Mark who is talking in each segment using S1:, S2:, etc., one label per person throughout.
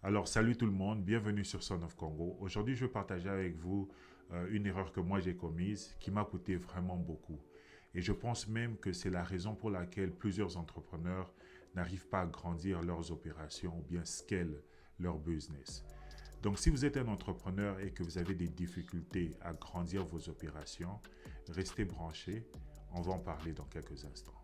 S1: Alors, salut tout le monde, bienvenue sur Son of Congo. Aujourd'hui, je vais partager avec vous une erreur que moi j'ai commise qui m'a coûté vraiment beaucoup. Et je pense même que c'est la raison pour laquelle plusieurs entrepreneurs n'arrivent pas à grandir leurs opérations ou bien scale leur business. Donc, si vous êtes un entrepreneur et que vous avez des difficultés à grandir vos opérations, restez branchés. On va en parler dans quelques instants.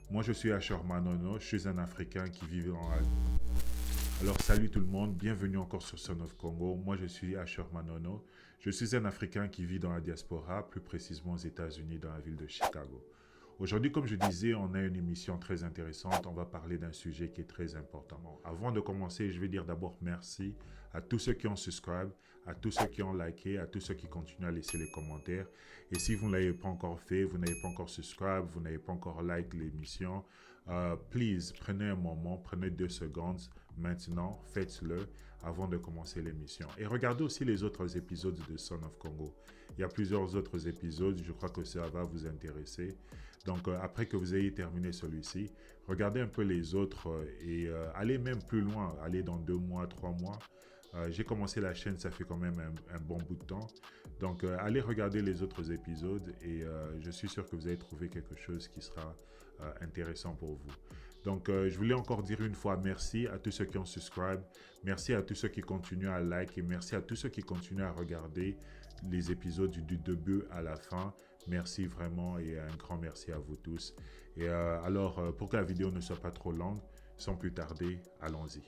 S1: Moi, je suis Asher Manono, je suis un Africain qui vit en... Alors, salut tout le monde, bienvenue encore sur Son of Congo. Moi, je suis Asher Manono. Je suis un Africain qui vit dans la diaspora, plus précisément aux États-Unis, dans la ville de Chicago. Aujourd'hui, comme je disais, on a une émission très intéressante. On va parler d'un sujet qui est très important. Bon, avant de commencer, je vais dire d'abord merci à tous ceux qui ont subscribe, à tous ceux qui ont liké, à tous ceux qui continuent à laisser les commentaires. Et si vous ne l'avez pas encore fait, vous n'avez pas encore subscribe, vous n'avez pas encore like l'émission, please, prenez un moment, prenez 2 secondes maintenant, faites-le avant de commencer l'émission. Et regardez aussi les autres épisodes de Son of Congo. Il y a plusieurs autres épisodes, je crois que ça va vous intéresser. Donc, après que vous ayez terminé celui-ci, regardez un peu les autres et allez même plus loin, allez dans 2 mois, 3 mois. J'ai commencé la chaîne, ça fait quand même un bon bout de temps. Donc, allez regarder les autres épisodes et je suis sûr que vous allez trouver quelque chose qui sera intéressant pour vous. Donc, je voulais encore dire une fois merci à tous ceux qui ont subscribe, merci à tous ceux qui continuent à like et merci à tous ceux qui continuent à regarder les épisodes du début à la fin. Merci vraiment et un grand merci à vous tous. Et alors, pour que la vidéo ne soit pas trop longue, sans plus tarder, allons-y.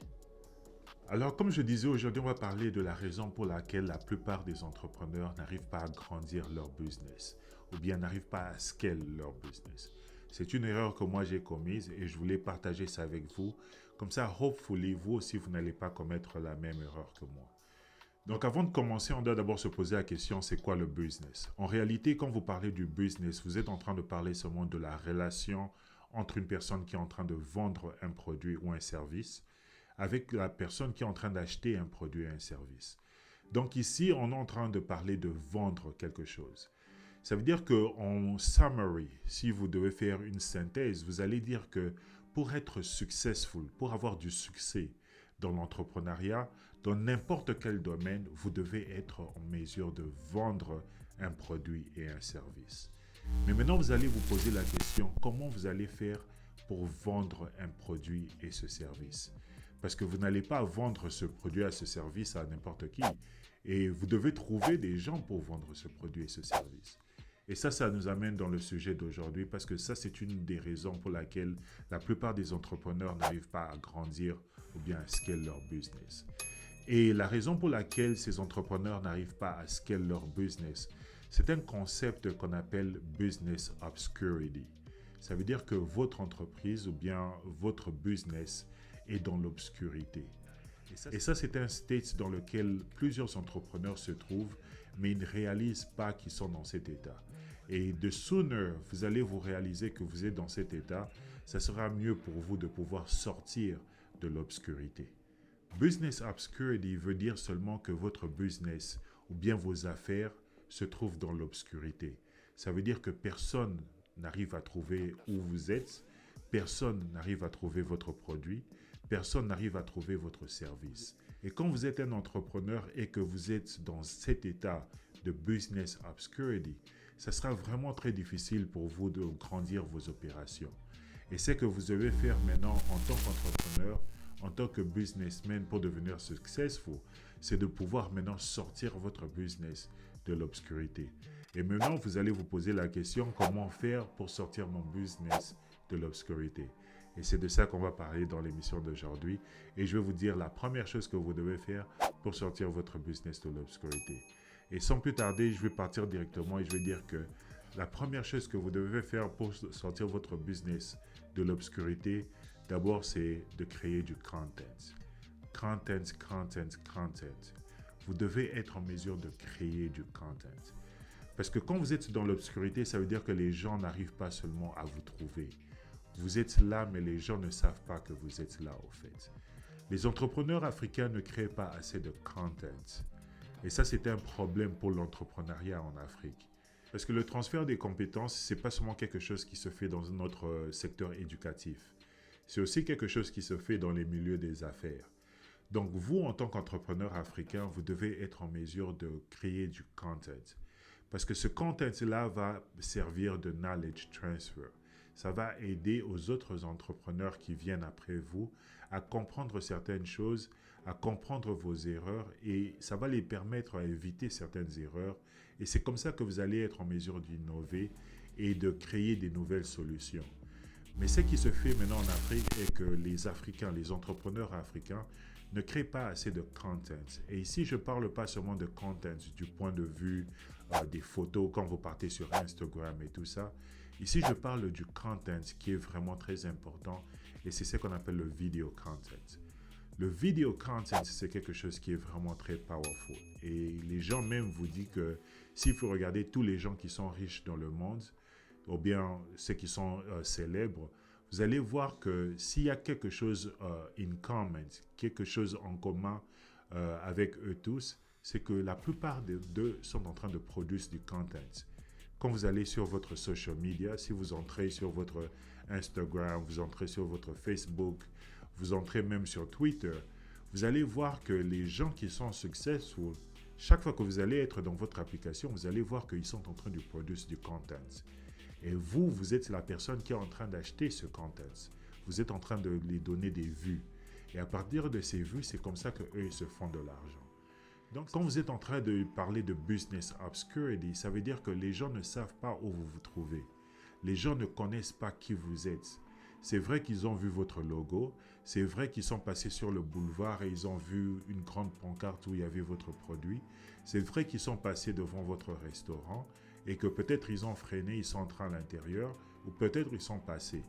S1: Alors, comme je disais, aujourd'hui, on va parler de la raison pour laquelle la plupart des entrepreneurs n'arrivent pas à grandir leur business ou bien n'arrivent pas à scale leur business. C'est une erreur que moi j'ai commise et je voulais partager ça avec vous. Comme ça, hopefully, vous aussi, vous n'allez pas commettre la même erreur que moi. Donc avant de commencer, on doit d'abord se poser la question, c'est quoi le business? En réalité, quand vous parlez du business, vous êtes en train de parler seulement de la relation entre une personne qui est en train de vendre un produit ou un service avec la personne qui est en train d'acheter un produit et un service. Donc ici, on est en train de parler de vendre quelque chose. Ça veut dire qu'en summary, si vous devez faire une synthèse, vous allez dire que pour être successful, pour avoir du succès dans l'entrepreneuriat, dans n'importe quel domaine, vous devez être en mesure de vendre un produit et un service. Mais maintenant, vous allez vous poser la question, comment vous allez faire pour vendre un produit et ce service? Parce que vous n'allez pas vendre ce produit et ce service à n'importe qui. Et vous devez trouver des gens pour vendre ce produit et ce service. Et ça nous amène dans le sujet d'aujourd'hui parce que ça, c'est une des raisons pour laquelle la plupart des entrepreneurs n'arrivent pas à grandir ou bien à scale leur business. Et la raison pour laquelle ces entrepreneurs n'arrivent pas à scale leur business, c'est un concept qu'on appelle business obscurity. Ça veut dire que votre entreprise ou bien votre business est dans l'obscurité. Et ça, c'est un state dans lequel plusieurs entrepreneurs se trouvent, mais ils ne réalisent pas qu'ils sont dans cet état. Et de sooner vous allez vous réaliser que vous êtes dans cet état, ça sera mieux pour vous de pouvoir sortir de l'obscurité. Business obscurity veut dire seulement que votre business ou bien vos affaires se trouvent dans l'obscurité. Ça veut dire que personne n'arrive à trouver où vous êtes, personne n'arrive à trouver votre produit, personne n'arrive à trouver votre service. Et quand vous êtes un entrepreneur et que vous êtes dans cet état de business obscurity, ça sera vraiment très difficile pour vous de grandir vos opérations. Et ce que vous devez faire maintenant en tant qu'entrepreneur, en tant que businessman pour devenir successful, c'est de pouvoir maintenant sortir votre business de l'obscurité. Et maintenant, vous allez vous poser la question, comment faire pour sortir mon business de l'obscurité? Et c'est de ça qu'on va parler dans l'émission d'aujourd'hui. Et je vais vous dire la première chose que vous devez faire pour sortir votre business de l'obscurité. Et sans plus tarder, je vais partir directement et je vais dire que la première chose que vous devez faire pour sortir votre business de l'obscurité, d'abord, c'est de créer du content. Content. Vous devez être en mesure de créer du content. Parce que quand vous êtes dans l'obscurité, ça veut dire que les gens n'arrivent pas seulement à vous trouver. Vous êtes là, mais les gens ne savent pas que vous êtes là, au fait. Les entrepreneurs africains ne créent pas assez de content. Et ça, c'était un problème pour l'entrepreneuriat en Afrique. Parce que le transfert des compétences, c'est pas seulement quelque chose qui se fait dans notre secteur éducatif. C'est aussi quelque chose qui se fait dans les milieux des affaires. Donc vous, en tant qu'entrepreneur africain, vous devez être en mesure de créer du content. Parce que ce content-là va servir de knowledge transfer. Ça va aider aux autres entrepreneurs qui viennent après vous à comprendre certaines choses, à comprendre vos erreurs et ça va les permettre à éviter certaines erreurs. Et c'est comme ça que vous allez être en mesure d'innover et de créer des nouvelles solutions. Mais ce qui se fait maintenant en Afrique est que les Africains, les entrepreneurs africains, ne créent pas assez de content. Et ici, je ne parle pas seulement de content du point de vue des photos quand vous partez sur Instagram et tout ça. Ici, je parle du content qui est vraiment très important et c'est ce qu'on appelle le video content. Le video content, c'est quelque chose qui est vraiment très powerful. Et les gens même vous disent que s'il faut regarder tous les gens qui sont riches dans le monde, ou bien ceux qui sont célèbres, vous allez voir que s'il y a quelque chose in common, quelque chose en commun avec eux tous, c'est que la plupart d'eux sont en train de produire du content. Quand vous allez sur votre social media, si vous entrez sur votre Instagram, vous entrez sur votre Facebook, vous entrez même sur Twitter, vous allez voir que les gens qui sont successful, chaque fois que vous allez être dans votre application, vous allez voir qu'ils sont en train de produire du content. Et vous, vous êtes la personne qui est en train d'acheter ce content. Vous êtes en train de les donner des vues. Et à partir de ces vues, c'est comme ça qu'eux, ils se font de l'argent. Donc, quand vous êtes en train de parler de business obscurity, ça veut dire que les gens ne savent pas où vous vous trouvez. Les gens ne connaissent pas qui vous êtes. C'est vrai qu'ils ont vu votre logo, c'est vrai qu'ils sont passés sur le boulevard et ils ont vu une grande pancarte où il y avait votre produit, c'est vrai qu'ils sont passés devant votre restaurant et que peut-être ils ont freiné, ils sont entrés à l'intérieur ou peut-être ils sont passés.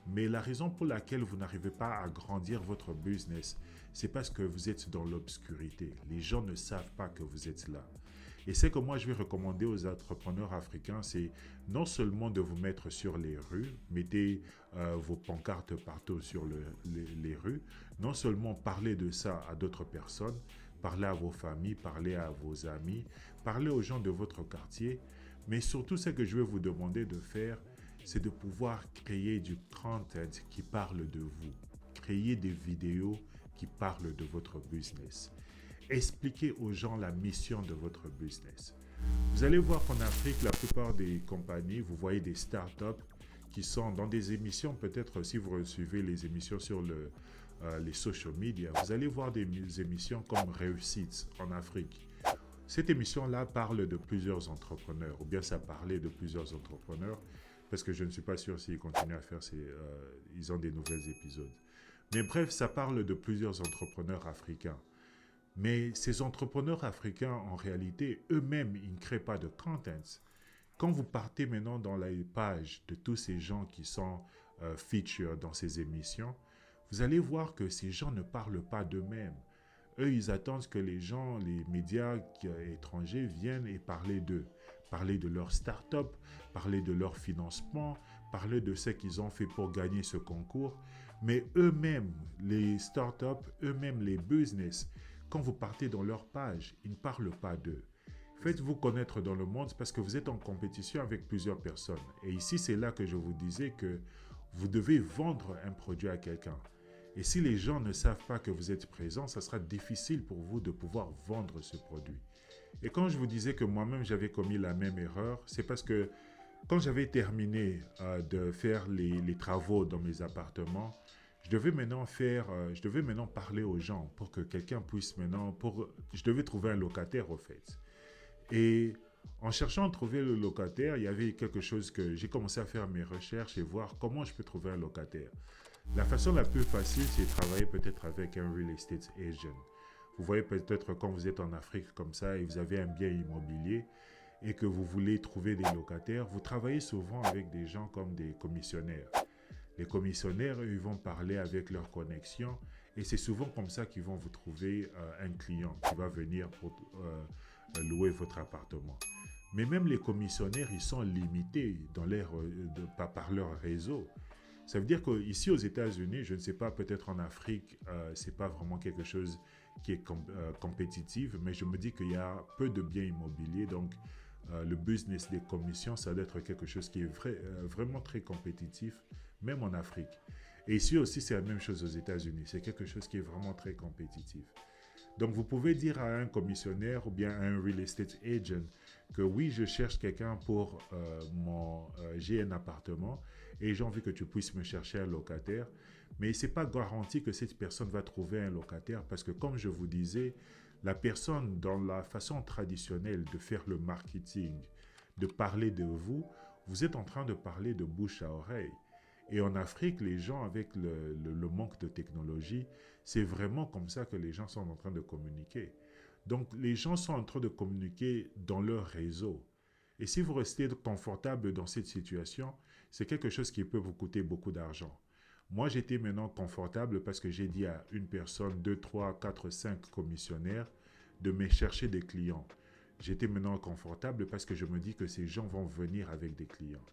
S1: Mais la raison pour laquelle vous n'arrivez pas à grandir votre business, c'est parce que vous êtes dans l'obscurité. Les gens ne savent pas que vous êtes là. Et ce que moi je vais recommander aux entrepreneurs africains, c'est non seulement de vous mettre sur les rues, mettez vos pancartes partout sur les rues, non seulement parler de ça à d'autres personnes, parler à vos familles, parler à vos amis, parler aux gens de votre quartier, mais surtout ce que je vais vous demander de faire, c'est de pouvoir créer du content qui parle de vous, créer des vidéos qui parlent de votre business. Expliquez aux gens la mission de votre business. Vous allez voir qu'en Afrique, la plupart des compagnies, vous voyez des startups qui sont dans des émissions, peut-être si vous recevez les émissions sur les social media, vous allez voir des émissions comme Réussite en Afrique. Cette émission-là parle de plusieurs entrepreneurs, ou bien ça parlait de plusieurs entrepreneurs, parce que je ne suis pas sûr s'ils continuent à faire ils ont des nouveaux épisodes. Mais bref, ça parle de plusieurs entrepreneurs africains. Mais ces entrepreneurs africains, en réalité, eux-mêmes, ils ne créent pas de content. Quand vous partez maintenant dans les pages de tous ces gens qui sont featured dans ces émissions, vous allez voir que ces gens ne parlent pas d'eux-mêmes. Eux, ils attendent que les gens, les médias étrangers viennent et parler d'eux. Parler de leur start-up, parler de leur financement, parler de ce qu'ils ont fait pour gagner ce concours. Mais eux-mêmes, les start-up, eux-mêmes, les business, quand vous partez dans leur page, ils ne parlent pas d'eux. Faites-vous connaître dans le monde parce que vous êtes en compétition avec plusieurs personnes. Et ici, c'est là que je vous disais que vous devez vendre un produit à quelqu'un. Et si les gens ne savent pas que vous êtes présent, ça sera difficile pour vous de pouvoir vendre ce produit. Et quand je vous disais que moi-même j'avais commis la même erreur, c'est parce que quand j'avais terminé de faire les travaux dans mes appartements, je devais maintenant parler aux gens pour que quelqu'un puisse je devais trouver un locataire au fait. Et en cherchant à trouver le locataire, il y avait quelque chose que j'ai commencé à faire mes recherches et voir comment je peux trouver un locataire. La façon la plus facile, c'est de travailler peut-être avec un real estate agent. Vous voyez peut-être quand vous êtes en Afrique comme ça et vous avez un bien immobilier et que vous voulez trouver des locataires, vous travaillez souvent avec des gens comme des commissionnaires. Les commissionnaires, ils vont parler avec leur connexion et c'est souvent comme ça qu'ils vont vous trouver un client qui va venir pour louer votre appartement. Mais même les commissionnaires, ils sont limités par leur réseau. Ça veut dire qu'ici aux États-Unis, je ne sais pas, peut-être en Afrique, c'est pas vraiment quelque chose qui est compétitive, mais je me dis qu'il y a peu de biens immobiliers, donc le business des commissions, ça doit être quelque chose qui est vraiment très compétitif, même en Afrique. Et ici aussi, c'est la même chose aux États-Unis. C'est quelque chose qui est vraiment très compétitif. Donc, vous pouvez dire à un commissionnaire ou bien à un real estate agent que oui, je cherche quelqu'un pour j'ai un appartement et j'ai envie que tu puisses me chercher un locataire. Mais ce n'est pas garanti que cette personne va trouver un locataire parce que, comme je vous disais, la personne, dans la façon traditionnelle de faire le marketing, de parler de vous, vous êtes en train de parler de bouche à oreille. Et en Afrique, les gens, avec le manque de technologie, c'est vraiment comme ça que les gens sont en train de communiquer. Donc, les gens sont en train de communiquer dans leur réseau. Et si vous restez confortable dans cette situation, c'est quelque chose qui peut vous coûter beaucoup d'argent. Moi, j'étais maintenant confortable parce que j'ai dit à une personne, 2, 3, 4, 5 commissionnaires de me chercher des clients. J'étais maintenant confortable parce que je me dis que ces gens vont venir avec des clients.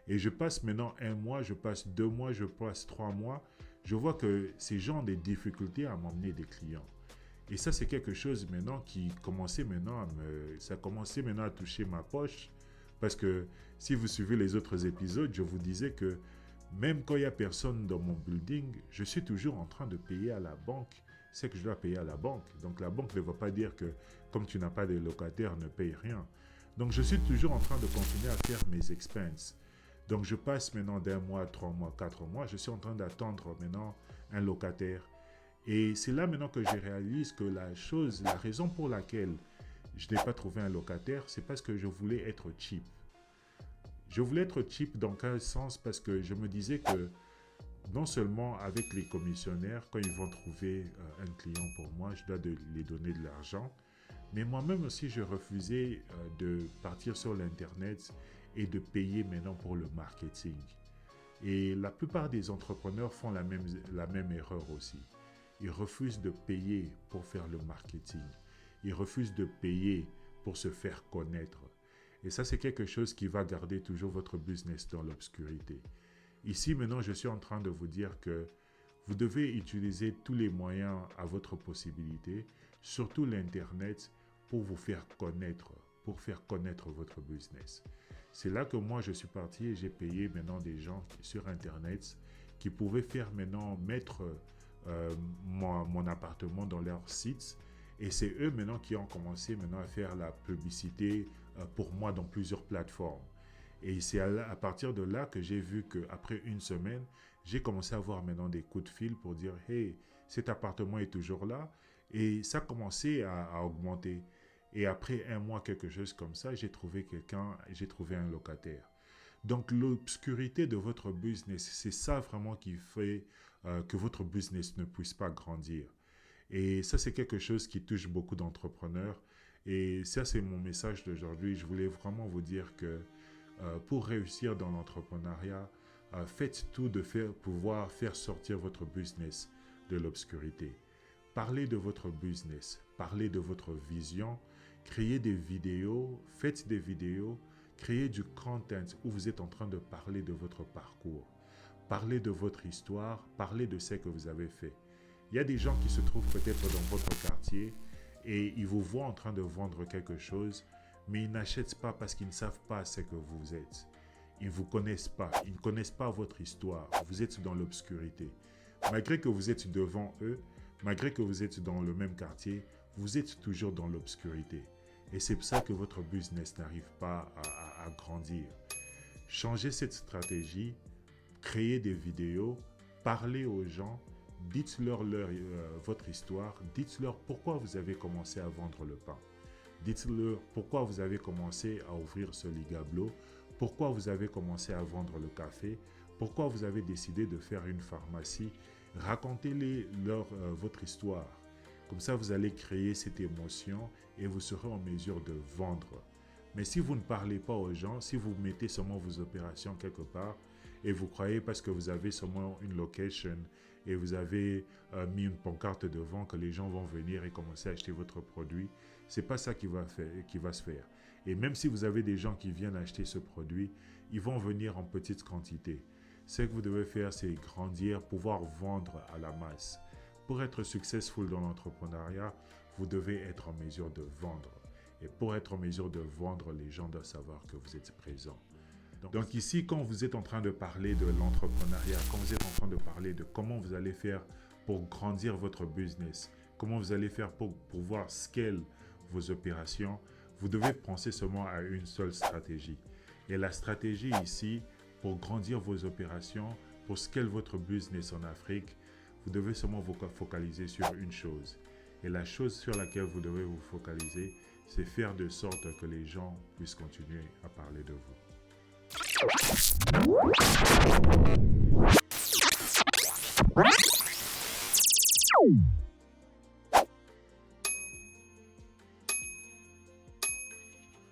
S1: Et je passe maintenant 1 mois, je passe 2 mois, je passe 3 mois. Je vois que ces gens ont des difficultés à m'emmener des clients. Et ça, c'est quelque chose maintenant qui commençait maintenant ça commençait maintenant à toucher ma poche. Parce que si vous suivez les autres épisodes, je vous disais que même quand il n'y a personne dans mon building, je suis toujours en train de payer à la banque ce que je dois payer à la banque. Donc la banque ne va pas dire que comme tu n'as pas de locataire, ne paye rien. Donc je suis toujours en train de continuer à faire mes expenses. Donc je passe maintenant d'1 mois, 3 mois, 4 mois, je suis en train d'attendre maintenant un locataire. Et c'est là maintenant que je réalise que la raison pour laquelle je n'ai pas trouvé un locataire, c'est parce que je voulais être cheap. Je voulais être cheap dans quel sens? Parce que je me disais que non seulement avec les commissionnaires, quand ils vont trouver un client pour moi, je dois les donner de l'argent, mais moi-même aussi, je refusais de partir sur l'Internet et de payer maintenant pour le marketing. Et la plupart des entrepreneurs font la même erreur aussi. Ils refusent de payer pour faire le marketing. Ils refusent de payer pour se faire connaître. Et ça, c'est quelque chose qui va garder toujours votre business dans l'obscurité. Ici, maintenant, je suis en train de vous dire que vous devez utiliser tous les moyens à votre possibilité, surtout l'Internet, pour vous faire connaître votre business. C'est là que moi, je suis parti et j'ai payé maintenant des gens sur Internet qui pouvaient faire maintenant mettre mon appartement dans leur site. Et c'est eux maintenant qui ont commencé maintenant à faire la publicité pour moi dans plusieurs plateformes. Et c'est à partir de là que j'ai vu qu'après une semaine, j'ai commencé à avoir maintenant des coups de fil pour dire « Hey, cet appartement est toujours là ». Et ça a commencé à augmenter. Et après 1 mois, quelque chose comme ça, j'ai trouvé un locataire. Donc l'obscurité de votre business, c'est ça vraiment qui fait que votre business ne puisse pas grandir. Et ça, c'est quelque chose qui touche beaucoup d'entrepreneurs. Et ça, c'est mon message d'aujourd'hui. Je voulais vraiment vous dire que pour réussir dans l'entrepreneuriat, faites tout de pouvoir faire sortir votre business de l'obscurité. Parlez de votre business, parlez de votre vision, créez des vidéos, faites des vidéos, créez du content où vous êtes en train de parler de votre parcours. Parlez de votre histoire, parlez de ce que vous avez fait. Il y a des gens qui se trouvent peut-être dans votre quartier et ils vous voient en train de vendre quelque chose, mais ils n'achètent pas parce qu'ils ne savent pas ce que vous êtes. Ils ne vous connaissent pas, ils ne connaissent pas votre histoire, vous êtes dans l'obscurité. Malgré que vous êtes devant eux, malgré que vous êtes dans le même quartier, vous êtes toujours dans l'obscurité. Et c'est pour ça que votre business n'arrive pas à grandir. Changez cette stratégie, créez des vidéos, parlez aux gens, dites-leur votre histoire, dites-leur pourquoi vous avez commencé à vendre le pain. Dites-leur pourquoi vous avez commencé à ouvrir ce ligablo, pourquoi vous avez commencé à vendre le café, pourquoi vous avez décidé de faire une pharmacie. Racontez-leur votre histoire. Comme ça, vous allez créer cette émotion et vous serez en mesure de vendre. Mais si vous ne parlez pas aux gens, si vous mettez seulement vos opérations quelque part et vous croyez parce que vous avez seulement une location et vous avez mis une pancarte devant que les gens vont venir et commencer à acheter votre produit, c'est pas ça qui va se faire. Et même si vous avez des gens qui viennent acheter ce produit, ils vont venir en petite quantité. Ce que vous devez faire, c'est grandir, pouvoir vendre à la masse. Pour être successful dans l'entrepreneuriat, vous devez être en mesure de vendre. Et pour être en mesure de vendre, les gens doivent savoir que vous êtes présent. Donc ici, quand vous êtes en train de parler de l'entrepreneuriat, quand vous êtes en train de parler de comment vous allez faire pour grandir votre business, comment vous allez faire pour pouvoir scale vos opérations, vous devez penser seulement à une seule stratégie. Et la stratégie ici, pour grandir vos opérations, pour scale votre business en Afrique, vous devez seulement vous focaliser sur une chose. Et la chose sur laquelle vous devez vous focaliser, c'est faire de sorte que les gens puissent continuer à parler de vous.